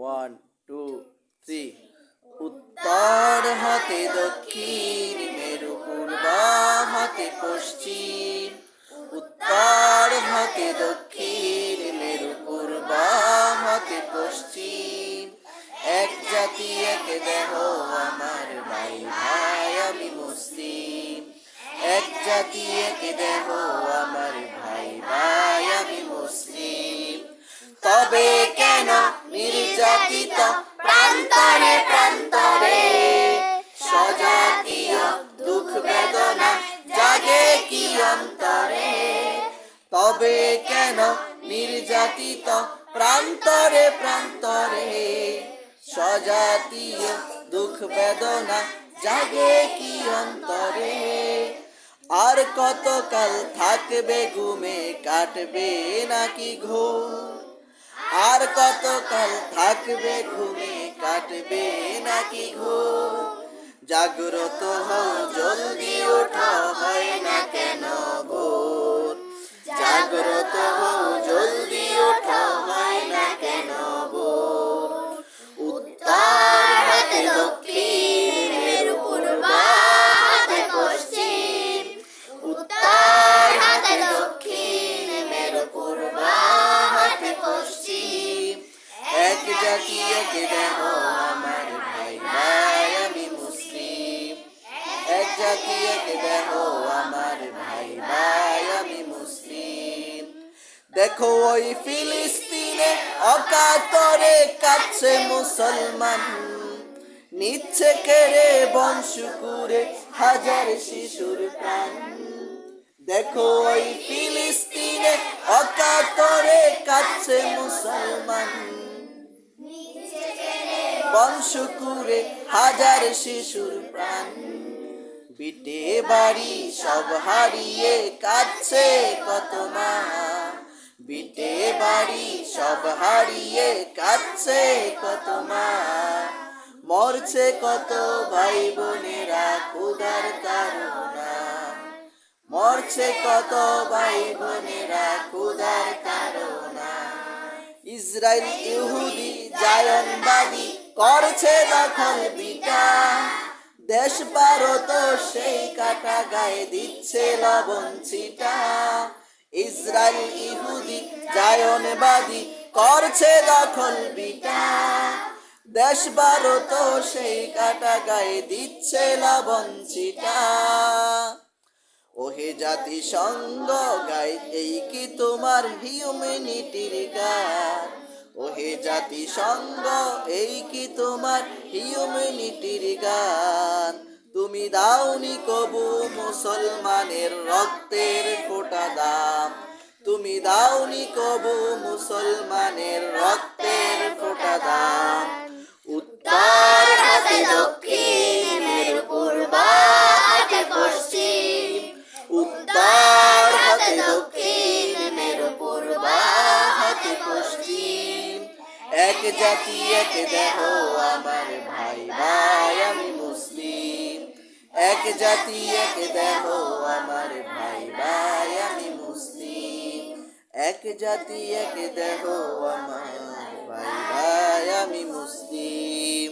One two three. উত্তর হতে দক্ষিণ, মেরু পূর্ব হতে পশ্চিম। উত্তর হতে দক্ষিণ, মেরু পূর্ব হতে পশ্চিম। এক জাতি এক দেহ আমার ভাই ভাই আমি মুসলিম। এক জাতি এক দেহ আমার ভাই ভাই আমি মুসলিম। তবে কেন নির্যাতিত প্রান্তরে প্রান্তরে, স্বজাতীয় দুঃখ বেদনা জাগে কি অন্তরে। তবে কেন নির্যাতিত প্রান্তরে প্রান্তরে, স্বজাতীয় দুঃখ বেদনা জাগে কি অন্তরে। আর কতকাল থাকবে ঘুমে, কাটবে নাকি ঘুম। আর কতকাল থাকবে ঘুমে, কাটবে নাকি ঘুম। জাগ্রত হও জলদি ওঠো, হয় না কেন ভোর। জাগ্রত হও জলদি ওঠো, হয় না কেন ভোর। উত্তর হতে দক্ষিণ, মেরু পূর্ব হতে পশ্চিম। উত্তর হতে দক্ষিণ, মেরু পূর্ব হতে পশ্চিম। এক জাতি এক দেহ আমার ভাই ভাই আমি মুসলিম। এক জাতি এক দেহ আমার ভাই ভাই আমি মুসলিম। দেখো ওই ফিলিস্তিনে অকাতরে কাঁদছে মুসলমান, নিচ্ছে কেড়ে বংশ করে হাজার শিশুর প্রাণ। দেখো ওই ফিলিস্তিনে অকাতরে কাঁদছে মুসলমান, বংশ করে হাজার শিশুর প্রাণ। বিটে বাড়ি সব হারিয়ে কাঁদছে কত মা। বিটে বাড়ি সব হারিয়ে কাঁদছে কত মা। মরছে কত ভাই বোনেরা ক্ষুধার তাড়না। মরছে কত ভাই বোনেরা ক্ষুধার তাড়না। ইসরায়েল ইহুদি জায়নবাদী করছে দখল বিটা। দেশ ভারত সেই কাটা গায়ে দিচ্ছে লবণ ছিটা। ইসরায়েল ইহুদি জায়নবাদী করছে দখল বিটা। দেশ ভারত সেই কাটা গায়ে দিচ্ছে লবণ ছিটা। ওহে জাতিসংঘ গাই এই কি তোমার হিউম্যানিটির গান। ওহে জাতিসংঘ এই কি তোমার হিউম্যানিটির গান। তুমি দাওনি কবু মুসলমানের রক্তের ফোঁটা দাম। তুমি দাওনি কবু মুসলমানের রক্তের ফোঁটা দাম। উত্তর হতে দক্ষিণ, মেরু পূর্ব হতে পশ্চিম। উত্তর হতে দক্ষিণ, মেরু পূর্ব হতে পশ্চিম। এক জাতি এক দেহ আমার ভাই ভাই আমি মুসলিম। এক জাতি এক দেহ আমার ভাই ভাই আমি মুসলিম। এক জাতি এক দেহ আমার ভাই ভাই আমি মুসলিম।